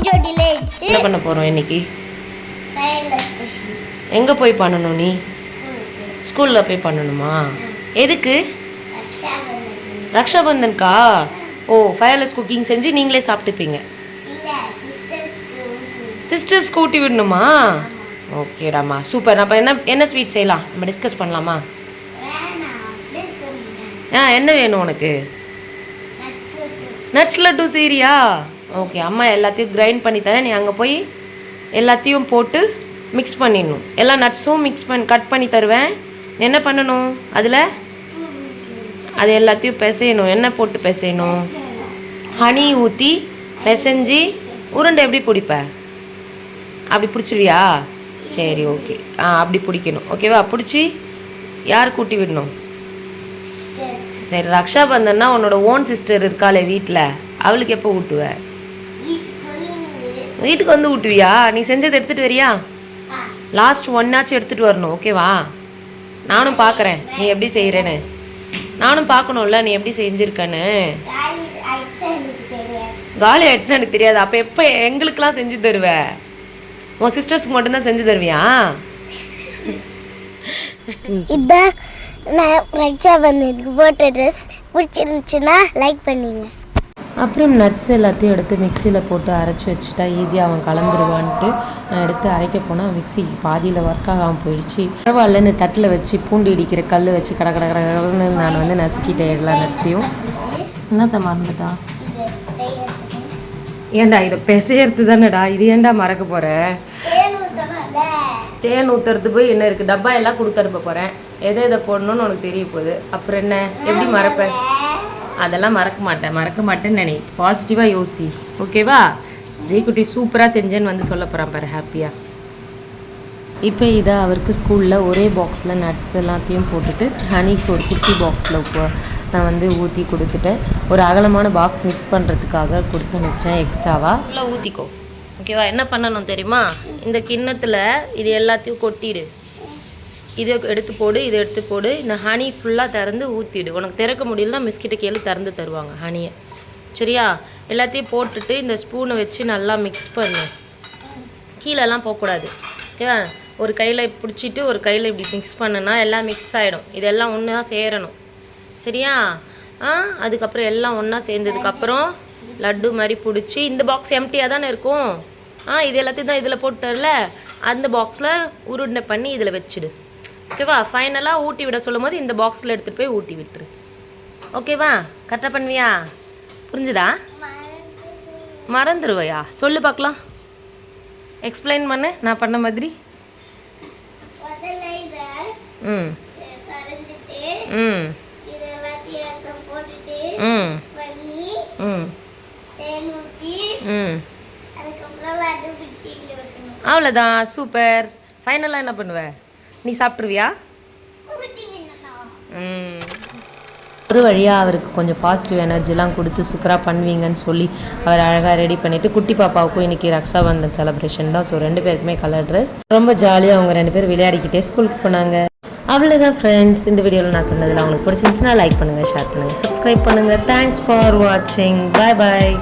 என்ன பண்ண போகிறோம் இன்னைக்கு? எங்கே போய் பண்ணணும்? நீ ஸ்கூலில் போய் பண்ணணுமா? எதுக்கு? ரக்ஷாபந்தன்கா? ஓ, ஃபயர்லெஸ் குக்கிங் செஞ்சு நீங்களே சாப்பிட்டுப்பீங்க. சிஸ்டர்ஸ்க்கு ஊட்டி விடணுமா? ஓகேடாம்மா, சூப்பர். அப்போ என்ன ஸ்வீட் செய்யலாம்? நம்ம டிஸ்கஸ் பண்ணலாமா? என்ன வேணும் உனக்கு? நட்ஸ் லட்டு செய்றியா? ஓகே, அம்மா எல்லாத்தையும் கிரைண்ட் பண்ணி தரேன். நீ அங்கே போய் எல்லாத்தையும் போட்டு மிக்ஸ் பண்ணிடணும். எல்லா நட்ஸும் கட் பண்ணி தருவேன். என்ன பண்ணணும் அதில்? அது எல்லாத்தையும் பிசையணும். என்ன போட்டு பிசையணும்? ஹனி ஊற்றி பிசைஞ்சி உருண்டை எப்படி பிடிப்ப? அப்படி பிடிச்சிருவியா? சரி, ஓகே. அப்படி பிடிக்கணும். ஓகேவா? பிடிச்சி யார் கூட்டி விடணும்? சரி, ரக்ஷாபந்தன்னா உன்னோட ஓன் சிஸ்டர் இருக்காளே வீட்டில், அவளுக்கு எப்போ ஊட்டுவ? வீட்டுக்கு வந்து ஊட்டுவியா? நீ செஞ்சதை எடுத்துகிட்டு வரியா? லாஸ்ட் ஒன்னாச்சும் எடுத்துகிட்டு வரணும். ஓகேவா? நானும் பார்க்குறேன் நீ எப்படி செய்கிறேன்னு. நானும் பார்க்கணும்ல நீ எப்படி செஞ்சுருக்கன்னு. காலி ஆயிடுச்சுன்னு எனக்கு தெரியாது. அப்போ எப்போ எங்களுக்கெல்லாம் செஞ்சு தருவ? உன் சிஸ்டர்ஸ்க்கு மட்டும்தான் செஞ்சு தருவியா? இதான் நான் ரக்ஷாபந்தனுக்கு போட்ட ட்ரெஸ். பிடிச்சிருந்துச்சுன்னா லைக் பண்ணுங்க. அப்புறம் நட்ஸ் எல்லாத்தையும் எடுத்து மிக்சியில் போட்டு அரைச்சி வச்சுட்டா ஈஸியாக அவன் கலந்துருவான்ட்டு நான் எடுத்து அரைக்க போனால் மிக்சிக்கு பாதியில் ஒர்க் ஆகாமல் போயிடுச்சு. பரவாயில்லன்னு தட்டில் வச்சு பூண்டு இடிக்கிற கல் வச்சு கடன்னு நான் வந்து நசுக்கிட்டேன் எல்லா நட்ஸையும். என்னத்த மறந்துட்டா? ஏன்டா இதை பிசையறது தானேடா, இது ஏன்டா மறக்க போகிற? தேன் ஊற்றுறது போய் என்ன இருக்குது? டப்பா எல்லாம் கொடுத்து அனுப்ப போகிறேன். எதை போடணும்னு உனக்கு தெரிய போகுது. அப்புறம் என்ன, எப்படி மறப்பேன்? அதெல்லாம் மறக்க மாட்டேன்னு நினை. பாசிட்டிவாக யோசி. ஓகேவா? ஜெய்குட்டி சூப்பராக செஞ்சேன்னு வந்து சொல்ல போகிறான் பாரு ஹாப்பியாக. இப்போ இதை அவருக்கு ஸ்கூலில் ஒரே பாக்ஸில் நட்ஸ் எல்லாத்தையும் போட்டுட்டு ஹனிக்கு ஒரு குட்டி பாக்ஸில் நான் வந்து ஊற்றி கொடுத்துட்டேன். ஒரு அகலமான பாக்ஸ் மிக்ஸ் பண்ணுறதுக்காக கொடுத்து அனுப்பிச்சேன் எக்ஸ்ட்ராவாக. ஃபுல்லாக ஊற்றிக்கோ. ஓகேவா? என்ன பண்ணணும் தெரியுமா? இந்த கிண்ணத்தில் இது எல்லாத்தையும் கொட்டிடு. இதை எடுத்து போடு, இதை எடுத்து போடு. இந்த ஹனி ஃபுல்லாக திறந்து ஊற்றிடு. உனக்கு திறக்க முடியலன்னா மிஸ்கிட்ட கேளு, திறந்து தருவாங்க ஹனியை. சரியா? எல்லாத்தையும் போட்டுட்டு இந்த ஸ்பூனை வச்சு நல்லா மிக்ஸ் பண்ணு. கீழெல்லாம் போகக்கூடாது. ஓகேவா? ஒரு கையில் பிடிச்சிட்டு ஒரு கையில் இப்படி மிக்ஸ் பண்ணுனா எல்லாம் மிக்ஸ் ஆகிடும். இதெல்லாம் ஒன்று தான் சேரணும். சரியா? அதுக்கப்புறம் எல்லாம் ஒன்றா சேர்ந்ததுக்கப்புறம் லட்டு மாதிரி பிடிச்சி, இந்த பாக்ஸ் எம்டியாக தானே இருக்கும். இது எல்லாத்தையும் தான் இதில் போட்டுல, அந்த பாக்ஸில் உருண்டை பண்ணி இதில் வச்சுடு. ஓகேவா? ஃபைனலாக ஊட்டி விட சொல்லும் போது இந்த பாக்ஸில் எடுத்துகிட்டு போய் ஊட்டி விட்டுரு. ஓகேவா? கரெக்டாக பண்ணுவியா? புரிஞ்சுதா? மறந்துடுவையா? சொல்லு பார்க்கலாம். எக்ஸ்பிளைன் பண்ணு நான் பண்ண மாதிரி. ம் ம் ம் ம் ம் அவ்வளோதான். சூப்பர். ஃபைனலாக என்ன பண்ணுவ? நீ சாப்பிட்ருவியா? ஒரு வழியாக அவருக்கு கொஞ்சம் பாசிட்டிவ் எனர்ஜிலாம் கொடுத்து சூப்பராக பண்ணுவீங்கன்னு சொல்லி அவர் அழகாக ரெடி பண்ணிவிட்டு, குட்டி பாப்பாவுக்கும் இன்றைக்கி ரக்ஷாபந்தன் செலிப்ரேஷன் தான். ஸோ 2 பேருக்குமே கலர் ட்ரெஸ். ரொம்ப ஜாலியாக அவங்க 2 பேர் விளையாடிக்கிட்டே ஸ்கூலுக்கு போனாங்க. அவ்வளோதான் ஃப்ரெண்ட்ஸ். இந்த வீடியோவில் நான் சொன்னதில் அவங்களுக்கு பிடிச்சிருந்துச்சுன்னா லைக் பண்ணுங்கள், ஷேர் பண்ணுங்கள், சப்ஸ்கிரைப் பண்ணுங்கள். தேங்க்ஸ் ஃபார் வாட்சிங். பாய் பாய்.